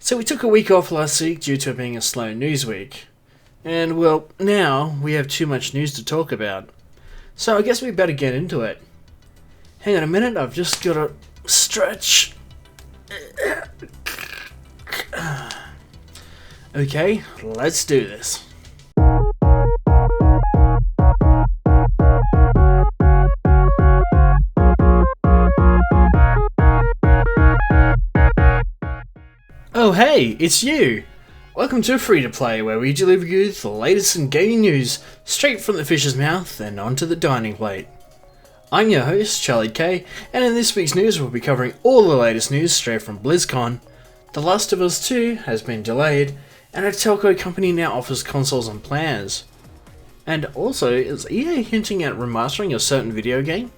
So we took a week off last week due to it being a slow news week. And well, now we have too much news to talk about. So I guess we better get into it. Hang on a minute, I've just got to stretch. Okay, let's do this. Oh hey, it's you! Welcome to Free to Play, where we deliver you the latest in gaming news straight from the fish's mouth and onto the dining plate. I'm your host, Charlie K, and in this week's news we'll be covering all the latest news straight from Blizzcon. The Last of Us 2 has been delayed, and a telco company now offers consoles and plans. And also, is EA hinting at remastering a certain video game?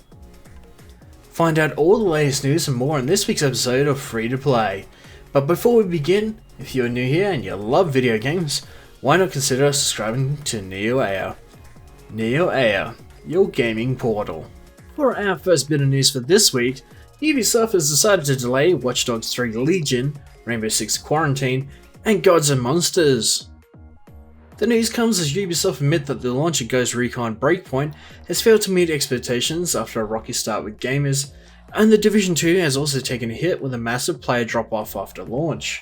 Find out all the latest news and more in this week's episode of Free to Play. But before we begin, if you're new here and you love video games, why not consider subscribing to NeoAir? NeoAir, your gaming portal. For our first bit of news for this week, Ubisoft has decided to delay Watch Dogs 3 Legion, Rainbow Six Quarantine, and Gods and Monsters. The news comes as Ubisoft admit that the launch of Ghost Recon Breakpoint has failed to meet expectations after a rocky start with gamers, and The Division 2 has also taken a hit with a massive player drop-off after launch.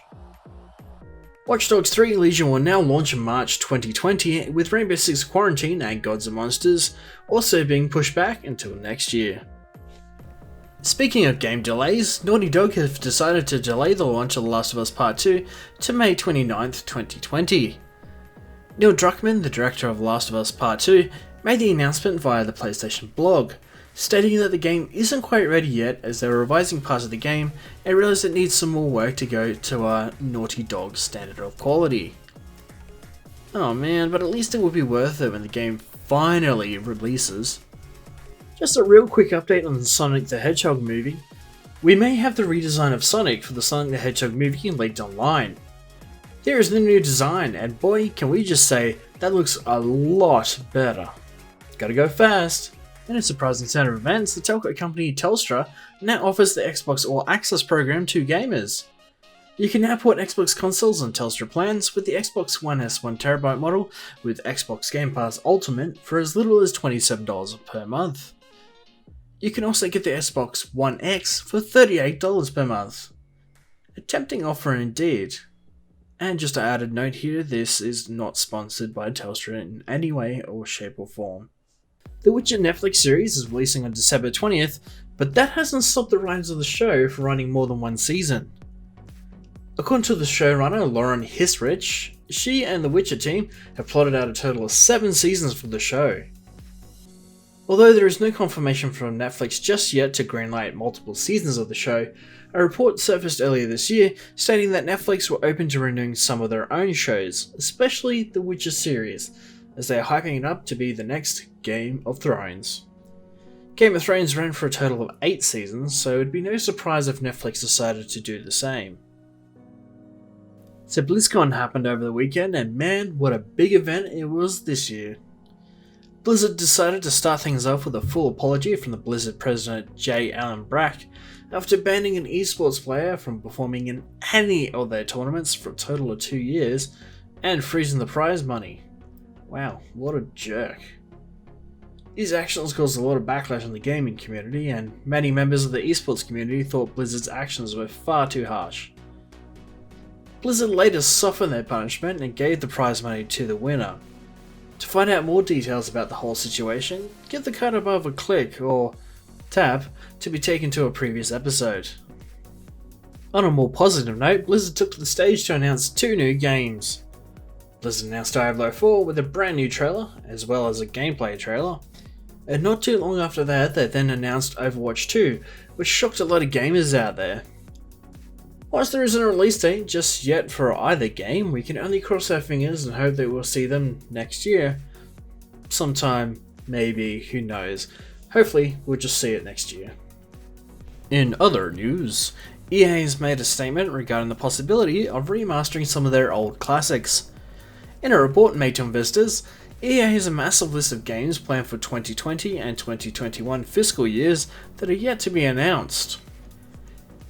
Watch Dogs 3 Legion will now launch in March 2020, with Rainbow Six Quarantine and Gods and Monsters also being pushed back until next year. Speaking of game delays, Naughty Dog have decided to delay the launch of The Last of Us Part 2 to May 29th, 2020. Neil Druckmann, the director of The Last of Us Part 2, made the announcement via the PlayStation blog, stating that the game isn't quite ready yet as they're revising parts of the game and realize it needs some more work to go to a Naughty Dog standard of quality. Oh man, but at least it will be worth it when the game finally releases. Just a real quick update on the Sonic the Hedgehog movie. We may have the redesign of Sonic for the Sonic the Hedgehog movie leaked online. Here is the new design, and boy can we just say that looks a lot better. Gotta go fast. In a surprising turn of events, the telco company Telstra now offers the Xbox All Access program to gamers. You can now port Xbox consoles on Telstra plans with the Xbox One S 1TB model with Xbox Game Pass Ultimate for as little as $27 per month. You can also get the Xbox One X for $38 per month. A tempting offer indeed. And just an added note here, this is not sponsored by Telstra in any way or shape or form. The Witcher Netflix series is releasing on December 20th, but that hasn't stopped the writers of the show from running more than one season. According to the showrunner Lauren Hisrich, she and the Witcher team have plotted out a total of 7 seasons for the show. Although there is no confirmation from Netflix just yet to greenlight multiple seasons of the show, a report surfaced earlier this year stating that Netflix were open to renewing some of their own shows, especially the Witcher series, as they are hyping it up to be the next Game of Thrones. Game of Thrones ran for a total of 8 seasons, so it'd be no surprise if Netflix decided to do the same. So BlizzCon happened over the weekend, and man, what a big event it was this year. Blizzard decided to start things off with a full apology from the Blizzard president J. Allen Brack after banning an esports player from performing in any of their tournaments for a total of 2 years and freezing the prize money. Wow, what a jerk. These actions caused a lot of backlash in the gaming community, and many members of the esports community thought Blizzard's actions were far too harsh. Blizzard later softened their punishment and gave the prize money to the winner. To find out more details about the whole situation, give the card above a click or tap to be taken to a previous episode. On a more positive note, Blizzard took to the stage to announce 2 new games. Blizzard announced Diablo 4 with a brand new trailer, as well as a gameplay trailer. And not too long after that, they then announced Overwatch 2, which shocked a lot of gamers out there. Whilst there isn't a release date just yet for either game, we can only cross our fingers and hope that we'll see them next year. Sometime, maybe, who knows. Hopefully, we'll just see it next year. In other news, EA has made a statement regarding the possibility of remastering some of their old classics. In a report made to investors, EA has a massive list of games planned for 2020 and 2021 fiscal years that are yet to be announced.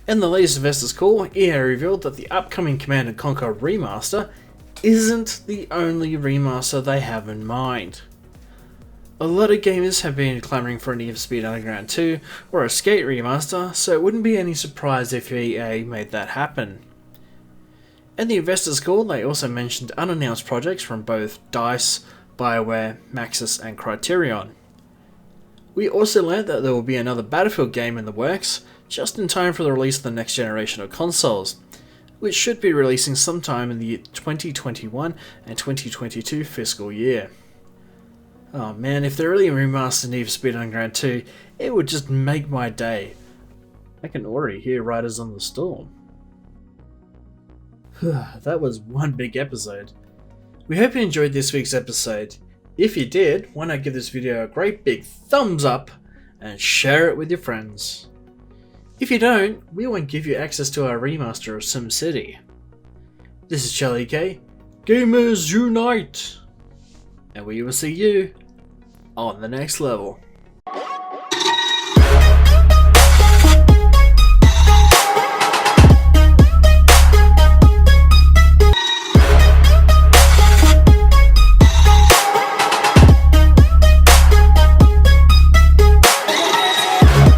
In the latest investors call, EA revealed that the upcoming Command & Conquer remaster isn't the only remaster they have in mind. A lot of gamers have been clamouring for a Need for Speed Underground 2 or a Skate remaster, so it wouldn't be any surprise if EA made that happen. In the investors call, they also mentioned unannounced projects from both DICE, BioWare, Maxis and Criterion. We also learned that there will be another Battlefield game in the works, just in time for the release of the next generation of consoles, which should be releasing sometime in the 2021 and 2022 fiscal year. Oh man, if they really remastered Need for Speed Underground 2, it would just make my day. I can already hear Riders on the Storm. That was one big episode. We hope you enjoyed this week's episode. If you did, why not give this video a great big thumbs up and share it with your friends. If you don't, we won't give you access to our remaster of SimCity. This is Charlie K. Gamers Unite! And we will see you on the next level.